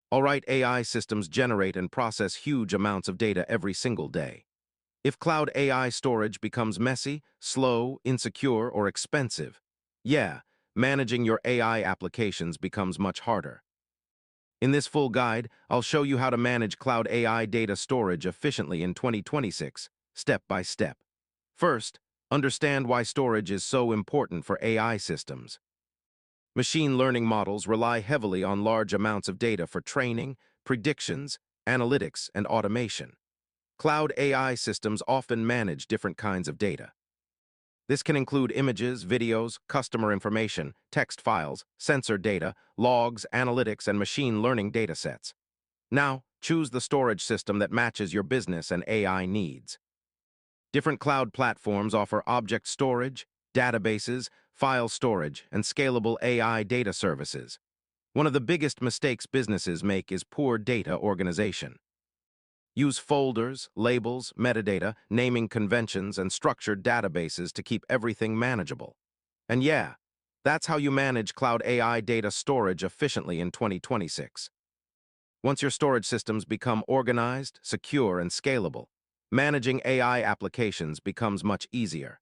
All right, AI systems generate and process huge amounts of data every single day. If cloud AI storage becomes messy, slow, insecure, or expensive, yeah, managing your AI applications becomes much harder. In this full guide, I'll show you how to manage cloud AI data storage efficiently in 2026, step by step. First, understand why storage is so important for AI systems. Machine learning models rely heavily on large amounts of data for training, predictions, analytics, and automation. Cloud AI systems often manage different kinds of data. This can include images, videos, customer information, text files, sensor data, logs, analytics, and machine learning datasets. Now, choose the storage system that matches your business and AI needs. Different cloud platforms offer object storage, databases, file storage, and scalable AI data services. One of the biggest mistakes businesses make is poor data organization. Use folders, labels, metadata, naming conventions, and structured databases to keep everything manageable. And yeah, that's how you manage cloud AI data storage efficiently in 2026. Once your storage systems become organized, secure, and scalable, managing AI applications becomes much easier.